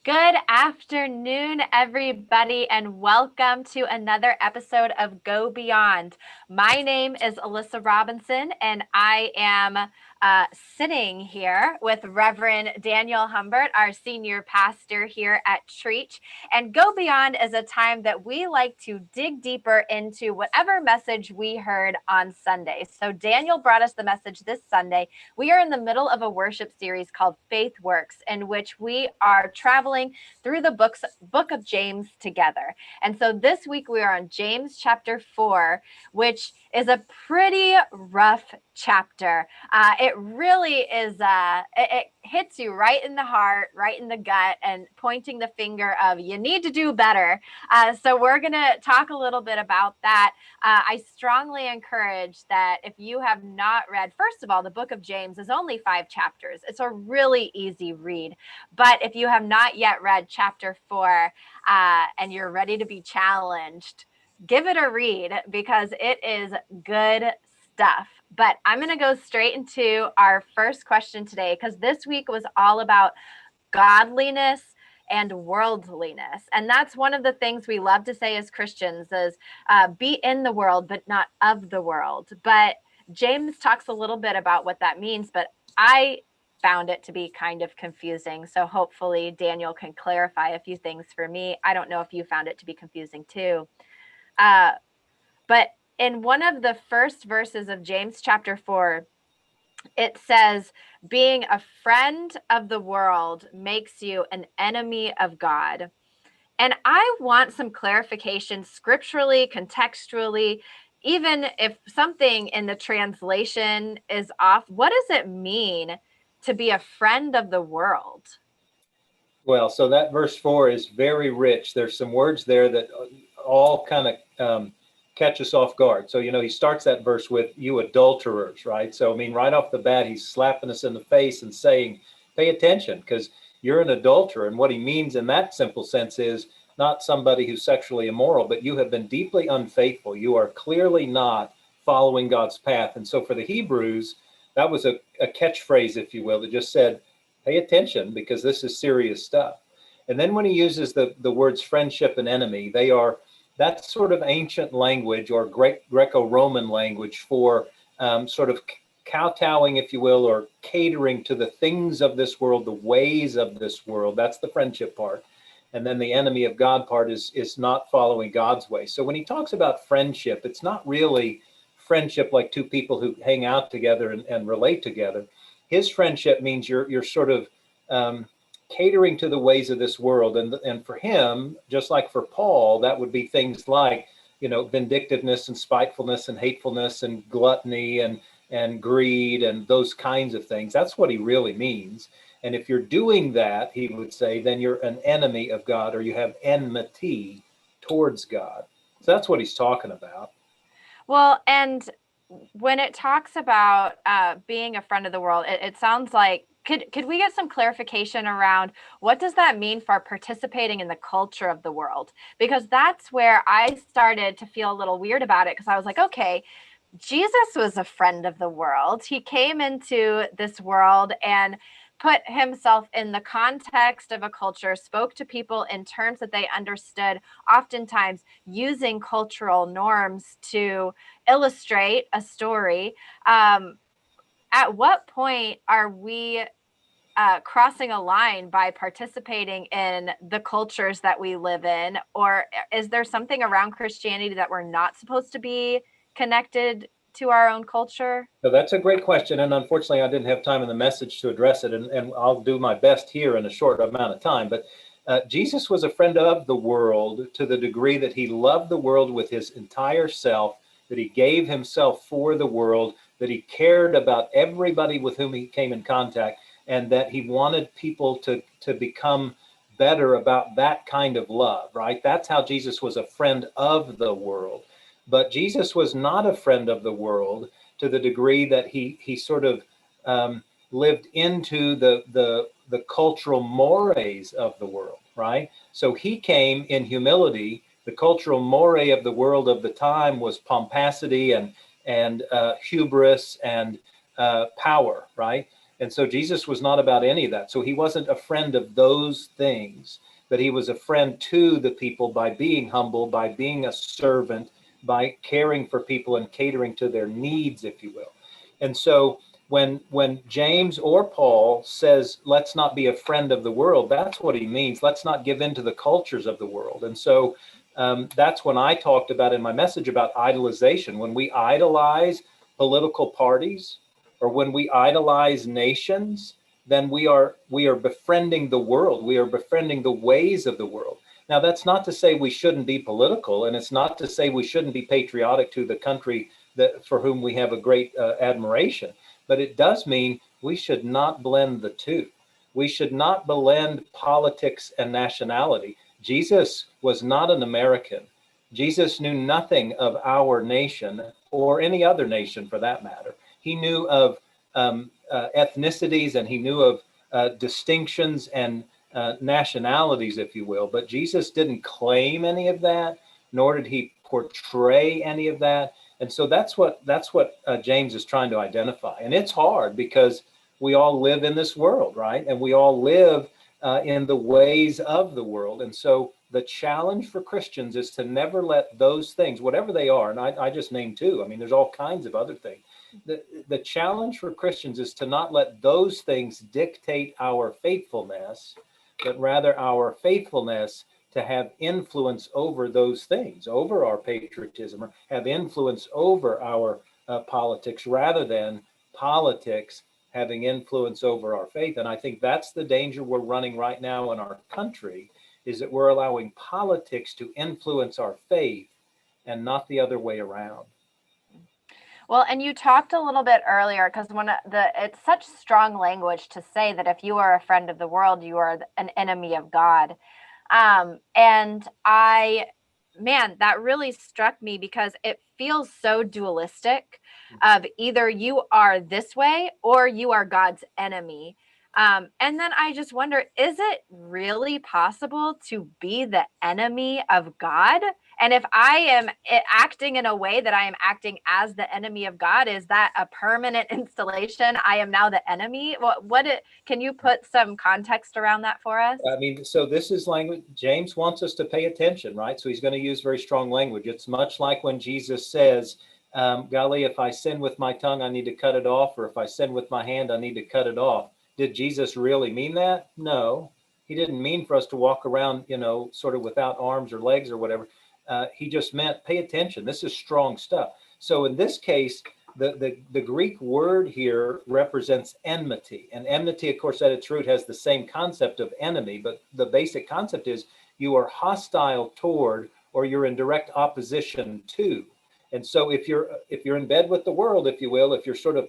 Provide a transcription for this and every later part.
Good afternoon, everybody, and welcome to another episode of Go Beyond. My name is Alyssa Robinson, and I am sitting here with Reverend Daniel Humbert, our senior pastor here at Treach. And Go Beyond is a time that we like to dig deeper into whatever message we heard on Sunday. So Daniel brought us the message this Sunday. We are in the middle of a worship series called Faith Works, in which we are traveling through the book of James together. And so this week we are on James chapter 4, which is a pretty rough chapter. It really is, it hits you right in the heart, right in the gut, and pointing the finger of you need to do better. So we're going to talk a little bit about that. I strongly encourage that if you have not read, first of all, the book of James is only 5 chapters. It's a really easy read. But if you have not yet read chapter 4 and you're ready to be challenged, give it a read because it is good stuff. But I'm going to go straight into our first question today because this week was all about godliness and worldliness. And that's one of the things we love to say as Christians is be in the world, but not of the world. But James talks a little bit about what that means, but I found it to be kind of confusing. So hopefully Daniel can clarify a few things for me. I don't know if you found it to be confusing too. But in one of the first verses of James chapter 4, it says, being a friend of the world makes you an enemy of God. And I want some clarification scripturally, contextually, even if something in the translation is off. What does it mean to be a friend of the world? Well, so that verse 4 is very rich. There's some words there that all kind of catch us off guard. So, he starts that verse with you adulterers, right? So, right off the bat, he's slapping us in the face and saying, pay attention because you're an adulterer. And what he means in that simple sense is not somebody who's sexually immoral, but you have been deeply unfaithful. You are clearly not following God's path. And so for the Hebrews, that was a catchphrase, if you will, that just said, pay attention because this is serious stuff. And then when he uses the words friendship and enemy, that's sort of ancient language or Greco-Roman language for sort of kowtowing, if you will, or catering to the things of this world, the ways of this world. That's the friendship part. And then the enemy of God part is not following God's way. So when he talks about friendship, it's not really friendship like two people who hang out together and relate together. His friendship means you're sort of catering to the ways of this world. And for him, just like for Paul, that would be things like, vindictiveness and spitefulness and hatefulness and gluttony and greed and those kinds of things. That's what he really means. And if you're doing that, he would say, then you're an enemy of God or you have enmity towards God. So that's what he's talking about. Well, and when it talks about being a friend of the world, it sounds like, could we get some clarification around what does that mean for participating in the culture of the world? Because that's where I started to feel a little weird about it because I was like, okay, Jesus was a friend of the world. He came into this world and put himself in the context of a culture, spoke to people in terms that they understood, oftentimes using cultural norms to illustrate a story. At what point are we crossing a line by participating in the cultures that we live in? Or is there something around Christianity that we're not supposed to be connected to our own culture? So that's a great question. And unfortunately, I didn't have time in the message to address it. And I'll do my best here in a short amount of time. But Jesus was a friend of the world to the degree that he loved the world with his entire self, that he gave himself for the world, that he cared about everybody with whom he came in contact, and that he wanted people to become better about that kind of love, right? That's how Jesus was a friend of the world. But Jesus was not a friend of the world to the degree that he sort of lived into the cultural mores of the world, right? So he came in humility. The cultural more of the world of the time was pomposity and hubris and power, right? And so Jesus was not about any of that. So he wasn't a friend of those things, but he was a friend to the people by being humble, by being a servant, by caring for people and catering to their needs, if you will. And so when James or Paul says, let's not be a friend of the world, that's what he means. Let's not give in to the cultures of the world. And so that's when I talked about in my message about idolization. When we idolize political parties or when we idolize nations, then we are befriending the world. We are befriending the ways of the world. Now, that's not to say we shouldn't be political, and it's not to say we shouldn't be patriotic to the country that for whom we have a great admiration. But it does mean we should not blend the two. We should not blend politics and nationality. Jesus was not an American. Jesus knew nothing of our nation or any other nation for that matter. He knew of ethnicities and he knew of distinctions and nationalities, if you will. But Jesus didn't claim any of that, nor did he portray any of that. And so that's what James is trying to identify. And it's hard because we all live in this world, right? And we all live in the ways of the world. And so the challenge for Christians is to never let those things, whatever they are, and I just named two. I mean, there's all kinds of other things. The challenge for Christians is to not let those things dictate our faithfulness, but rather our faithfulness to have influence over those things, over our patriotism, or have influence over our politics, rather than politics having influence over our faith. And I think that's the danger we're running right now in our country, is that we're allowing politics to influence our faith and not the other way around. Well, and you talked a little bit earlier, because it's such strong language to say that if you are a friend of the world, you are an enemy of God. And that really struck me because it feels so dualistic of either you are this way or you are God's enemy. And then I just wonder, is it really possible to be the enemy of God? And if I am acting in a way that I am acting as the enemy of God, is that a permanent installation? I am now the enemy. Can you put some context around that for us? I mean, so this is language. James wants us to pay attention, right? So he's going to use very strong language. It's much like when Jesus says, golly, if I sin with my tongue, I need to cut it off. Or if I sin with my hand, I need to cut it off. Did Jesus really mean that? No, he didn't mean for us to walk around, sort of without arms or legs or whatever. He just meant pay attention. This is strong stuff. So in this case, the Greek word here represents enmity. And enmity, of course, at its root has the same concept of enemy, but the basic concept is you are hostile toward, or you're in direct opposition to. And so if you're in bed with the world, if you will, if you're sort of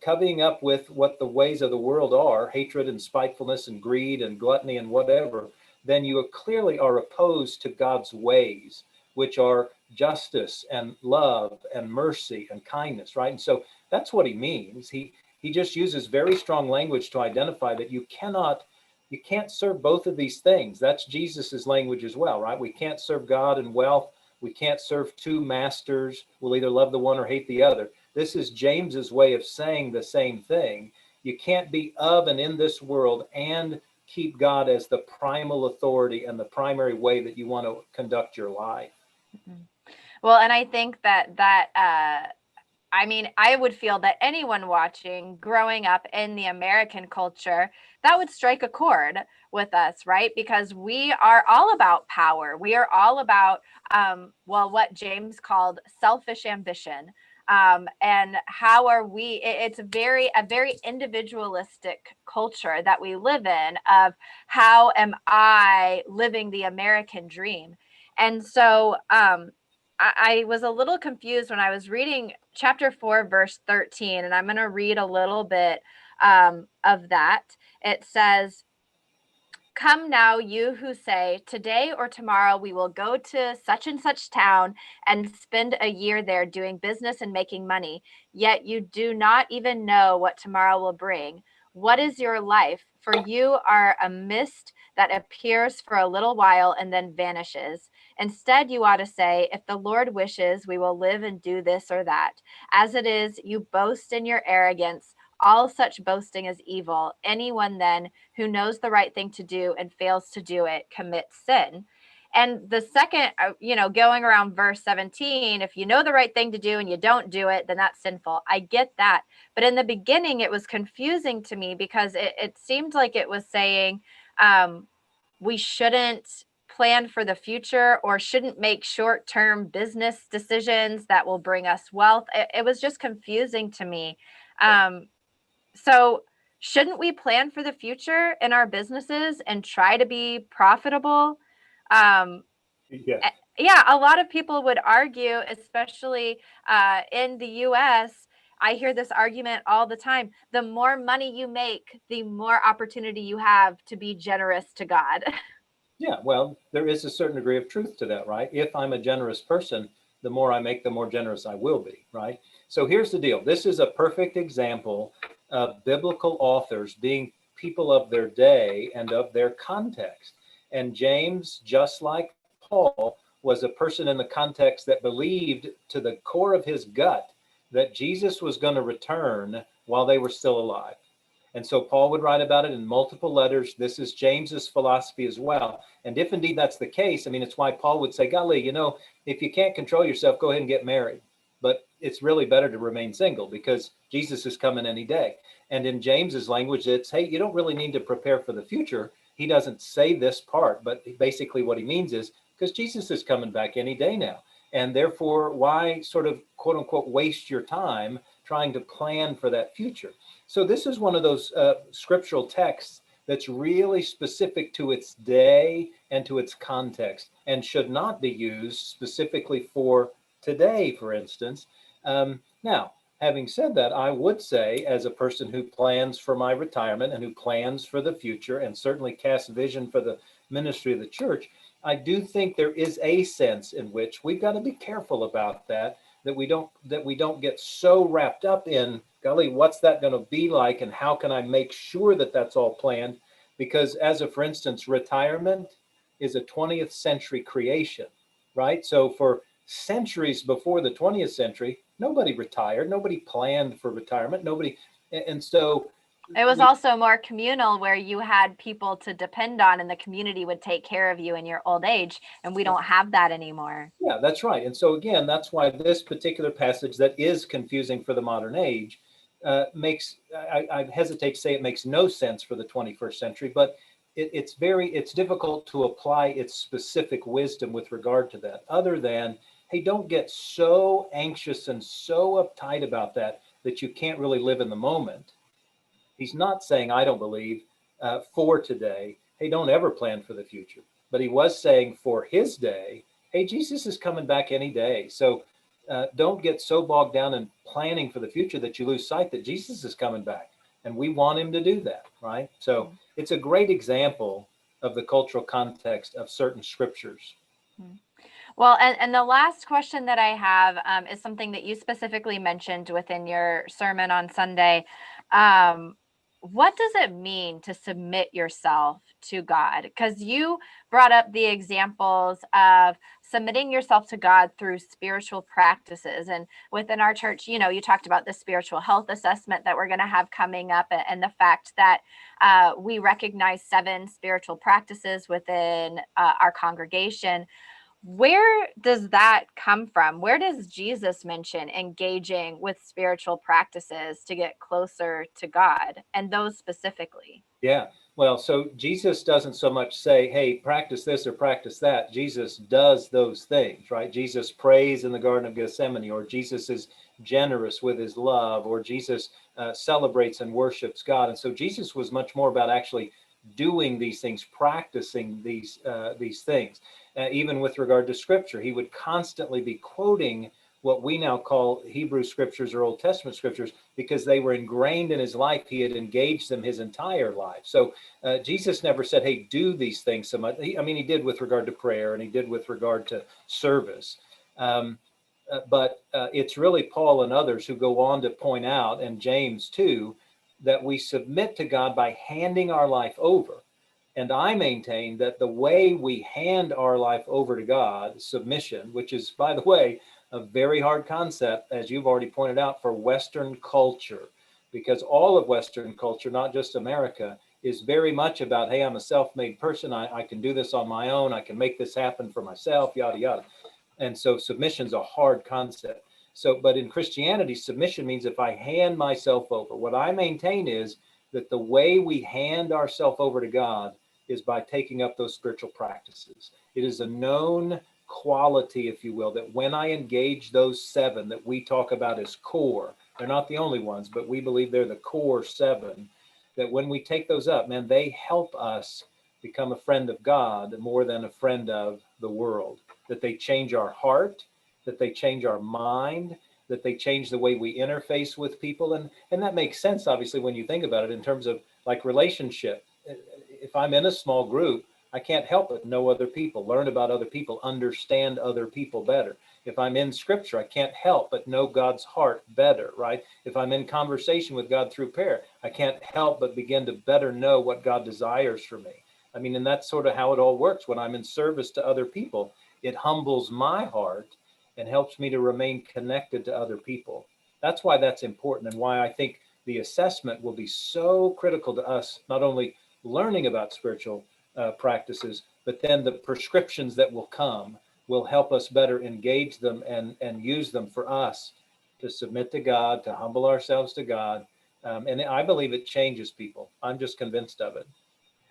covying up with what the ways of the world are, hatred and spitefulness and greed and gluttony and whatever, then you clearly are opposed to God's ways, which are justice and love and mercy and kindness, right? And so that's what he means. He just uses very strong language to identify that you can't serve both of these things. That's Jesus's language as well, right? We can't serve God and wealth. We can't serve two masters. We'll either love the one or hate the other. This is James's way of saying the same thing. You can't be of and in this world and keep God as the primal authority and the primary way that you want to conduct your life. Well, and I think I would feel that anyone watching growing up in the American culture, that would strike a chord with us, right? Because we are all about power. We are all about, what James called selfish ambition. And how are we? It's a very individualistic culture that we live in, of how am I living the American dream? And so I was a little confused when I was reading chapter 4, verse 13, and I'm going to read a little bit of that. It says, "Come now, you who say, today or tomorrow we will go to such and such town and spend a year there doing business and making money, yet you do not even know what tomorrow will bring. What is your life? For you are a mist that appears for a little while and then vanishes. Instead, you ought to say, if the Lord wishes, we will live and do this or that. As it is, you boast in your arrogance. All such boasting is evil. Anyone then who knows the right thing to do and fails to do it commits sin. And the second, going around verse 17, if you know the right thing to do and you don't do it, then that's sinful. I get that. But in the beginning, it was confusing to me because it seemed like it was saying we shouldn't plan for the future or shouldn't make short-term business decisions that will bring us wealth. It was just confusing to me. So shouldn't we plan for the future in our businesses and try to be profitable? Yes. Yeah, a lot of people would argue, especially in the US. I hear this argument all the time. The more money you make, the more opportunity you have to be generous to God. Yeah, well, there is a certain degree of truth to that, right? If I'm a generous person, the more I make, the more generous I will be, right? So here's the deal. This is a perfect example of biblical authors being people of their day and of their context. And James, just like Paul, was a person in the context that believed to the core of his gut that Jesus was going to return while they were still alive. And so Paul would write about it in multiple letters. This is James's philosophy as well. And if indeed that's the case, I mean, it's why Paul would say, golly, if you can't control yourself, go ahead and get married. But it's really better to remain single because Jesus is coming any day. And in James's language, it's, hey, you don't really need to prepare for the future. He doesn't say this part, but basically what he means is because Jesus is coming back any day now. And therefore, why sort of quote unquote waste your time trying to plan for that future? So this is one of those scriptural texts that's really specific to its day and to its context and should not be used specifically for today, for instance. Now, having said that, I would say as a person who plans for my retirement and who plans for the future and certainly casts vision for the ministry of the church, I do think there is a sense in which we've got to be careful about that we don't get so wrapped up in, golly, what's that going to be like and how can I make sure that that's all planned? Because for instance, retirement is a 20th century creation, right? So for centuries before the 20th century, nobody retired, nobody planned for retirement, and so It was also more communal where you had people to depend on and the community would take care of you in your old age. And we don't have that anymore. Yeah, that's right. And so again, that's why this particular passage that is confusing for the modern age I hesitate to say it makes no sense for the 21st century, but it's difficult to apply its specific wisdom with regard to that, other than, hey, don't get so anxious and so uptight about that you can't really live in the moment. He's not saying, I don't believe, for today, hey, don't ever plan for the future. But he was saying for his day, hey, Jesus is coming back any day. So don't get so bogged down in planning for the future that you lose sight that Jesus is coming back. And we want him to do that, right? So it's a great example of the cultural context of certain scriptures. Well, and the last question that I have is something that you specifically mentioned within your sermon on Sunday. What does it mean to submit yourself to God? Because you brought up the examples of submitting yourself to God through spiritual practices. And within our church, you talked about the spiritual health assessment that we're going to have coming up and the fact that we recognize 7 spiritual practices within our congregation. Where does that come from? Where does Jesus mention engaging with spiritual practices to get closer to God, and those specifically? Yeah. Well, so Jesus doesn't so much say, hey, practice this or practice that. Jesus does those things, right? Jesus prays in the Garden of Gethsemane, or Jesus is generous with his love, or Jesus celebrates and worships God. And so Jesus was much more about actually doing these things, practicing these things. Even with regard to scripture, he would constantly be quoting what we now call Hebrew scriptures or Old Testament scriptures, because they were ingrained in his life. He had engaged them his entire life. So Jesus never said, hey, do these things so much. He did with regard to prayer, and he did with regard to service. But it's really Paul and others who go on to point out, and James too, that we submit to God by handing our life over. And I maintain that the way we hand our life over to God, submission, which is, by the way, a very hard concept, as you've already pointed out, for Western culture, because all of Western culture, not just America, is very much about, hey, I'm a self-made person. I can do this on my own. I can make this happen for myself, yada, yada. And so submission's a hard concept. So, but in Christianity, submission means if I hand myself over, what I maintain is that the way we hand ourselves over to God is by taking up those spiritual practices. It is a known quality, if you will, that when I engage those 7 that we talk about as core, they're not the only ones, but we believe they're the core 7, that when we take those up, man, they help us become a friend of God more than a friend of the world, that they change our heart, that they change our mind, that they change the way we interface with people. And that makes sense, obviously, when you think about it in terms of like relationship. If I'm in a small group, I can't help but know other people, learn about other people, understand other people better. If I'm in scripture, I can't help but know God's heart better, right? If I'm in conversation with God through prayer, I can't help but begin to better know what God desires for me. I mean, and that's sort of how it all works. When I'm in service to other people, it humbles my heart and helps me to remain connected to other people. That's why that's important, and why I think the assessment will be so critical to us, not only learning about spiritual practices, but then the prescriptions that will come will help us better engage them and use them for us to submit to God, to humble ourselves to God. And I believe it changes people. I'm just convinced of it.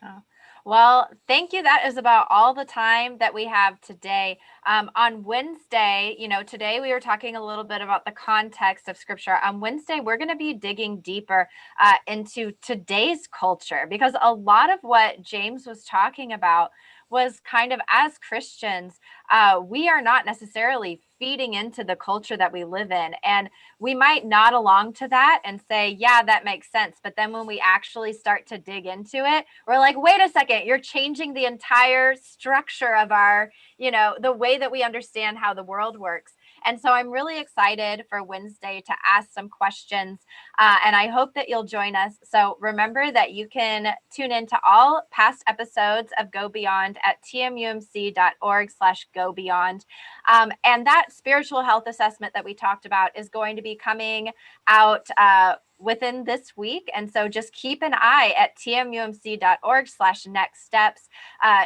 Oh. Well, thank you. That is about all the time that we have today. On Wednesday, today we were talking a little bit about the context of scripture. On Wednesday, we're going to be digging deeper into today's culture, because a lot of what James was talking about was kind of, as Christians, we are not necessarily feeding into the culture that we live in. And we might nod along to that and say, yeah, that makes sense. But then when we actually start to dig into it, we're like, wait a second, you're changing the entire structure of our, the way that we understand how the world works. And so I'm really excited for Wednesday to ask some questions. And I hope that you'll join us. So remember that you can tune into all past episodes of Go Beyond at tmumc.org/go beyond. And that spiritual health assessment that we talked about is going to be coming out within this week. And so just keep an eye at tmumc.org/next steps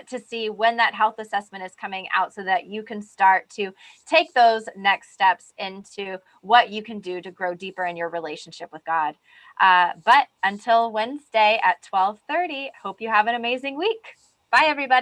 to see when that health assessment is coming out, so that you can start to take those next steps into what you can do to grow deeper in your relationship with God. But until Wednesday at 12:30, hope you have an amazing week. Bye, everybody.